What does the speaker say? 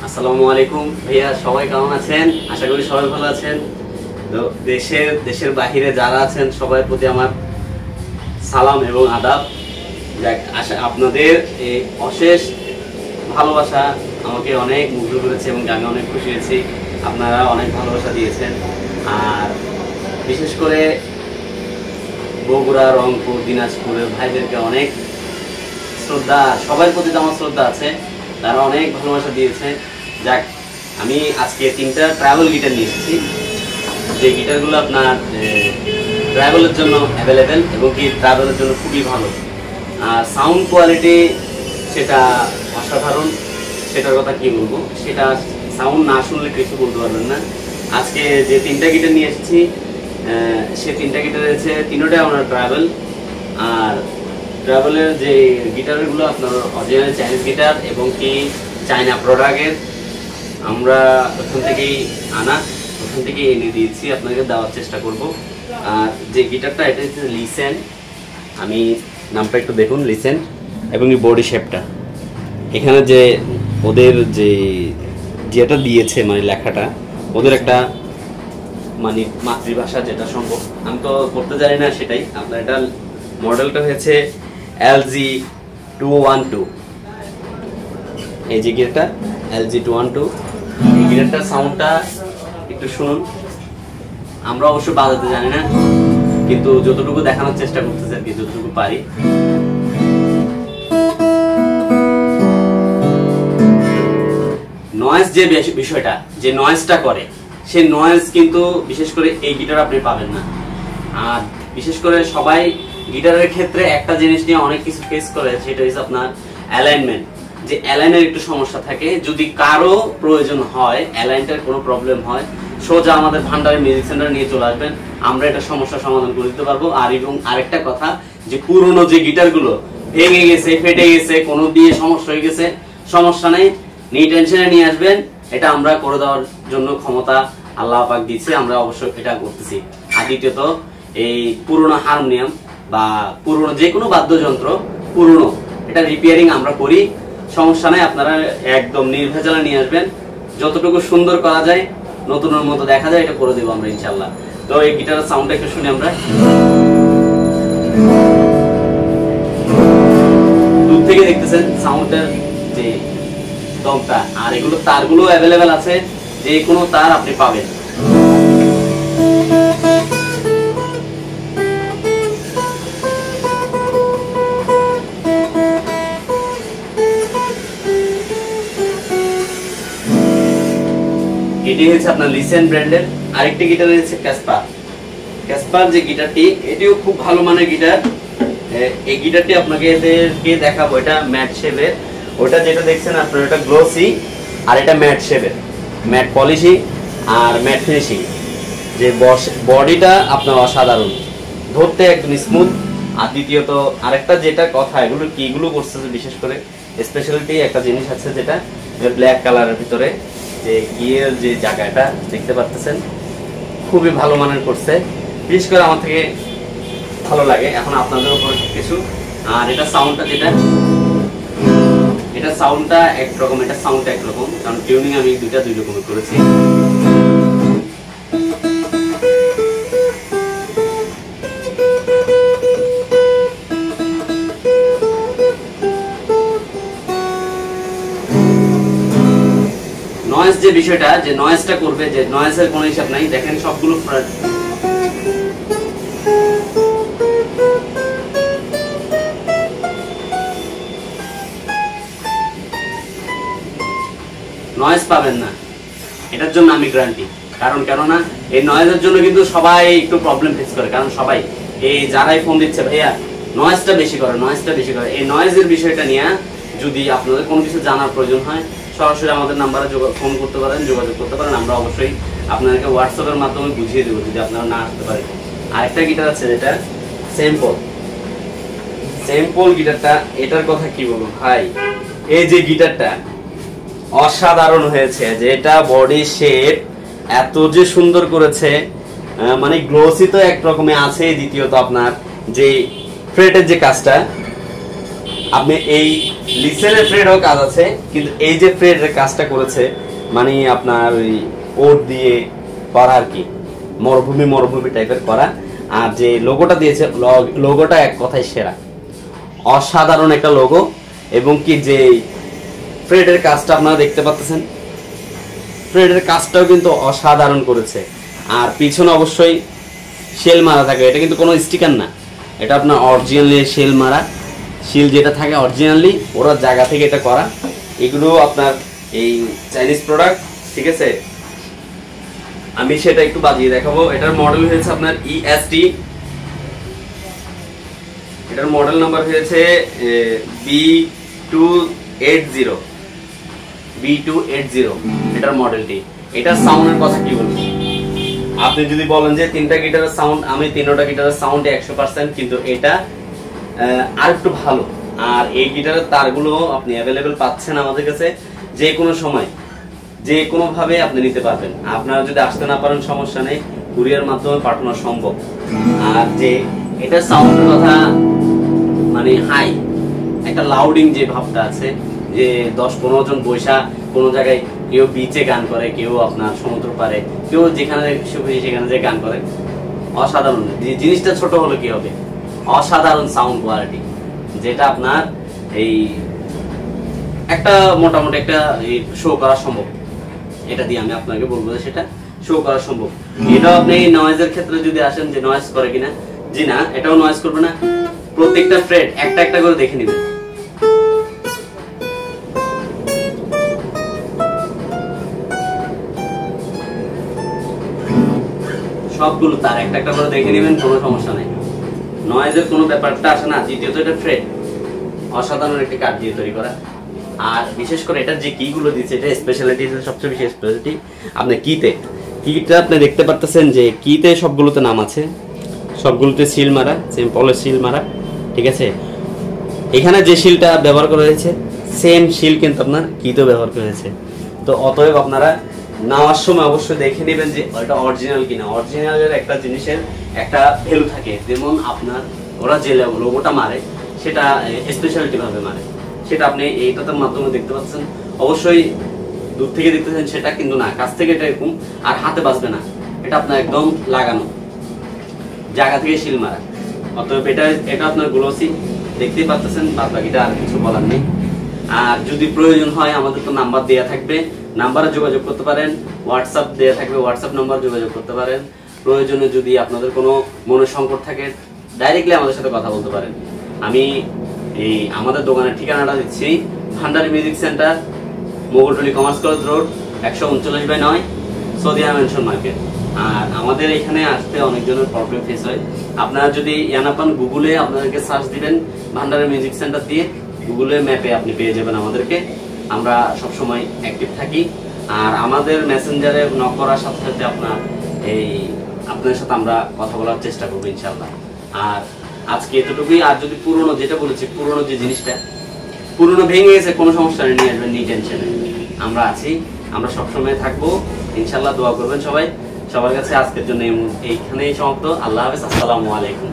আসসালামু আলাইকুম ভাইয়া, সবাই কেমন আছেন? আশা করি সবাই ভালো আছেন। তো দেশের বাহিরে যারা আছেন সবার প্রতি আমার সালাম এবং আদাব। আশা আপনাদের এই অশেষ ভালোবাসা আমাকে অনেক মুগ্ধ করেছে এবং আমি অনেক খুশি হয়েছি। আপনারা অনেক ভালোবাসা দিয়েছেন। আর বিশেষ করে বগুড়া, রংপুর, দিনাজপুরের ভাইদেরকে অনেক শ্রদ্ধা, সবার প্রতি আমার শ্রদ্ধা আছে। তারা অনেক ভালোবাসা দিয়েছে। যাক, আমি আজকে 3টা ট্রাভেল গিটার নিয়ে এসেছি, যে গিটারগুলো আপনার ট্রাভেলের জন্য অ্যাভেলেবেল এবং কি ট্রাভেলের জন্য খুবই ভালো। আর সাউন্ড কোয়ালিটি সেটা অসাধারণ, সেটার কথা কি বলবো, সেটা সাউন্ড না শুনলে কিছু বলতে পারবেন না। আজকে যে 3টা গিটার নিয়ে এসেছি, সে 3টা গিটার রয়েছে, 3টাই আমরা ট্রাভেল। আর ট্রাভেলের যে গিটারগুলো আপনার অরিজিনাল চাইনিজ গিটার এবং কি চায়না প্রোডাক্টের, আমরা ওখান থেকেই এনে দিয়েছি, আপনাকে দেওয়ার চেষ্টা করব। আর যে গিটারটা, এটা হচ্ছে লিসেন, আমি নামটা একটু দেখুন, লিসেন এবং এই বডি শেপটা, এখানে যে ওদের যেটা দিয়েছে মানে লেখাটা, ওদের একটা মানে মাতৃভাষা যেটা সম্ভব, আমি তো পড়তে জানি না সেটাই। আপনার এটা মডেলটা হয়েছে LG212, এই যে গিটারটা LG212। এই গিটারটার সাউন্ডটা একটু শুনুন। আমরা অবশ্য বাজাতে জানি না, কিন্তু যতটুকু দেখানোর চেষ্টা করতেছি আর কি, যতটুকু পারি। নয়েজ যে বিষয়টা, যে নয়েজটা করে, সেই নয়েজ কিন্তু বিশেষ করে এই গিটার আপনি পাবেন না। আর বিশেষ করে সবাই গিটারের ক্ষেত্রে একটা জিনিস নিয়ে অনেক কিছু ফেস করে, সেটা হচ্ছে আপনার অ্যালাইনমেন্ট। যে অ্যালাইনের একটু সমস্যা থাকে, যদি কারো প্রয়োজন হয়, অ্যালাইনটার কোনো প্রবলেম হয়, সোজা আমাদের ভান্ডারে মিউজিক সেন্টার নিয়ে চলে আসবেন, আমরা এটা সমস্যার সমাধান করে দিতে পারবো। আর এবং আরেকটা কথা, যে পুরনো যে গিটারগুলো ভেঙে গেছে, ফেটে গেছে, কোনো দিয়ে সমস্যা হয়ে গেছে, সমস্যা নেই, টেনশনে নিয়ে আসবেন, এটা আমরা করে দেওয়ার জন্য ক্ষমতা আল্লাহ পাক দিচ্ছে, আমরা অবশ্যই এটা করতেছি। আর দ্বিতীয়ত, এই পুরনো হারমোনিয়াম বা পুরনো যে কোনো বাদ্যযন্ত্র পুরনো, এটা রিপেয়ারিং আমরা করি, সমস্যা নাই। আপনারা একদম নির্ভেজালে নিয়ে আসবেন, যতটুকু সুন্দর করা যায়, নতুনের মতো দেখা যায়, এটা করে দেবো আমরা ইনশাল্লাহ। তো এই গিটারের সাউন্ডটা একটু শুনি আমরা। দূর থেকে দেখতেছেন সাউন্ডের যে দমটা। আর এগুলো তারগুলো অ্যাভেলেবেল আছে, যে কোনো তার আপনি পাবেন। এটি হচ্ছে আপনার লিসেন ব্র্যান্ডের। আরেকটি গিটার হচ্ছে ক্যাসপার যে গিটারটি, এটিও খুব ভালো মানের গিটার। এই গিটারটি আপনাকে এদেরকে দেখাবো, এটা ম্যাট শেপের। ওটা যেটা দেখছেন আপনার, এটা গ্লোসি, আর এটা ম্যাট শেপের, ম্যাট পলিশিং আর ম্যাট ফিনিশিং। যে বডিটা আপনার অসাধারণ, ধরতে একদম স্মুথ। আর দ্বিতীয়ত আরেকটা যেটা কথা, এগুলো কিগুলো করছে বিশেষ করে স্পেশালিটি একটা জিনিস আছে, যেটা ব্ল্যাক কালারের ভিতরে যে গিয়ের যে জায়গাটা দেখতে পাচ্ছেন, খুবই ভালো মানের করছে, বিশেষ করে আমার থেকে ভালো লাগে। এখন আপনাদের উপর কিছু। আর এটা সাউন্ডটা যেটা, এটা সাউন্ডটা একরকম, এটা সাউন্ডটা একরকম, কারণ টিউনিং আমি দুই রকমের করেছি। নয়েজ যে বিষয়টা, যে নয়েজটা করবে, যে নয়েজের কোনো হিসাব নাই। দেখেন সবগুলো নয়েজ পাবেন না, এটার জন্য আমি গ্যারান্টি। কারণ কেননা এই নয়েজের জন্য কিন্তু সবাই একটু প্রবলেম ফেস করে, কারণ সবাই এই যারাই ফোন দিচ্ছে, ভাইয়া নয়েজটা বেশি করে, নয়েজটা বেশি করে। এই নয়েজের বিষয়টা নিয়ে যদি আপনাদের কোনো কিছু জানার প্রয়োজন হয়, সরাসরি আমাদের নাম্বারে ফোন করতে পারেন, যোগাযোগ করতে পারেন। আমরা অবশ্যই আপনাদেরকে হোয়াটসঅ্যাপের মাধ্যমে বুঝিয়ে দেবো যদি আপনারা না আসতে পারেন। আরেকটা গিটার আছে যেটা স্যাম্পল গিটারটা, এটার কথা কি বলবো ভাই, এই যে গিটারটা অসাধারণ হয়েছে, যে এটা বডি শেপ এত যে সুন্দর করেছে, মানে গ্লোসি তো এক রকমের আছে। দ্বিতীয়ত আপনার যে ফ্রেটের যে কাজটা, আপনি এই লিসেনের ফ্রেডও কাজ আছে, কিন্তু এই যে ফ্রেডের কাজটা করেছে মানে আপনার ওই ওট দিয়ে করা আর কি, মরুভূমি টাইপের করা। আর যে লোগোটা দিয়েছে, লোগোটা এক কথায় সেরা, অসাধারণ একটা লোগো। এবং কি যে ফ্রেডের কাজটা আপনারা দেখতে পাচ্ছেন, ফ্রেডের কাজটাও কিন্তু অসাধারণ করেছে। আর পিছনে অবশ্যই শেল মারা থাকে, এটা কিন্তু কোনো স্টিকার না, এটা আপনার অরিজিনালি শেল মারা, শিল যেটা থাকে অরিজিনালি ওরা জায়গা থেকে এটা করা। এগুলো আপনার এই চাইনিজ প্রোডাক্ট, ঠিক আছে। আমি সেটা একটু বাজিয়ে দেখাবো। এটার মডেল হয়েছে আপনার EST, এটার মডেল নাম্বার হয়েছে B280, এটার মডেলটি। এটার সাউন্ডের কথা কি বলবো, আপনি যদি বলেন যে তিনটা গিটারের সাউন্ড, আমি তিনটা গিটারের সাউন্ড 100%, কিন্তু এটা আর একটু ভালো। আর এই গিটারের তারগুলো আপনি অ্যাভেলেবেল পাচ্ছেন আমাদের কাছে, যে কোনো সময় যে কোনো ভাবে আপনি নিতে পারবেন। আপনারা যদি আসতে না পারেন সমস্যা নেই, কুরিয়ার মাধ্যমে পাঠানো সম্ভব। আর যে এটা সাউন্ডের কথা মানে হাই, একটা লাউডিং যে ভাবটা আছে, যে 10-15 জন বৈশা কোনো জায়গায়, কেউ বিচে গান করে, কেউ আপনার সমুদ্র পারে, কেউ যেখানে সেখানে যে গান করে, অসাধারণ। জিনিসটা ছোট হলে কি হবে, অসাধারণ সাউন্ড কোয়ালিটি, যেটা আপনার এই একটা মোটামুটি একটা শো করা সম্ভব। এটা দিয়ে আমি আপনাকে বলবো যে সেটা শো করা সম্ভব। এটাও আপনি নয়েজের ক্ষেত্রে যদি আসেন যে নয়েজ করে কিনা, জি না, এটাও নয়েজ করবে না। প্রত্যেকটা ফ্রেড একটা একটা করে দেখে নেবেন, সবগুলো তার একটা একটা করে দেখে নেবেন, কোনো সমস্যা নেই, নয়েজের কোনো ব্যাপারটা আসে না। দ্বিতীয়ত এটা ফ্রেড অসাধারণ একটি কাঠ দিয়ে তৈরি করা। আর বিশেষ করে এটার যে কিগুলো দিচ্ছে, এটা স্পেশালিটি, সবচেয়ে বেশি স্পেশালিটি আপনি কিটা আপনি দেখতে পারতেছেন যে কিতে সবগুলোতে নাম আছে, সবগুলোতে সিল মারা, সিম্পলের সিল মারা, ঠিক আছে। এখানে যে শিলটা ব্যবহার করা হয়েছে সেম শিল কিন্তু আপনার কিতেও ব্যবহার করা হয়েছে। তো অতএব আপনারা নেওয়ার সময় অবশ্যই দেখে নেবেন যে ওটা অরিজিনাল কিনা। অরিজিনালের একটা জিনিসের একটা ভ্যালু থাকে, যেমন আপনার ওরা যে লোগোটা মারে সেটা স্পেশালিটি ভাবে মারে, সেটা আপনি এইটার মাধ্যমে দেখতে পাচ্ছেন। অবশ্যই দূর থেকে দেখতেছেন সেটা কিন্তু না, কাছ থেকে এটা এরকম, আর হাতে বাজবে না, এটা আপনার একদম লাগানো জায়গা থেকে শিল মারা। অতএব এটা আপনার গ্লোসি দেখতেই পাচ্ছেন, বাদ বাকিটা আর কিছু বলার নেই। আর যদি প্রয়োজন হয় আমাদের তো নাম্বার দেওয়া থাকবে, নাম্বারে যোগাযোগ করতে পারেন, হোয়াটসঅ্যাপ দেওয়া থাকবে, হোয়াটসঅ্যাপ নাম্বার যোগাযোগ করতে পারেন। প্রয়োজনে যদি আপনাদের কোনো মনে সংকট থাকে ডাইরেক্টলি আমাদের সাথে কথা বলতে পারেন। আমি এই আমাদের দোকানের ঠিকানাটা দিচ্ছি, Bhandari music centre, Mogoltuli commerce college road, 139/9, Saudia mansion market. আর আমাদের এখানে আসতে অনেকজনের প্রবলেম ফেস হয়। আপনারা যদি ইয়ানাপান গুগলে আপনাদেরকে সার্চ দিবেন ভান্ডারি মিউজিক সেন্টার দিয়ে, গুগলে ম্যাপে আপনি পেয়ে যাবেন আমাদেরকে। আমরা সবসময় অ্যাক্টিভ থাকি। আর আমাদের মেসেঞ্জারে নক করার সাথে সাথে আপনাদের সাথে আমরা কথা বলার চেষ্টা করবো ইনশাআল্লাহ। আর আজকে এতটুকুই। আর যদি পুরনো, যেটা বলেছি, পুরনো যে জিনিসটা পুরনো ভেঙে গেছে, কোনো সমস্যা নেই, নিয়ে আসবেন, নি টেনশনে আমরা আছি, আমরা সবসময় থাকবো ইনশাআল্লাহ। দোয়া করবেন সবাই। সবার কাছে আজকের জন্য এইখানেই সমাপ্ত। আল্লাহ হাফেজ, আসসালামু আলাইকুম।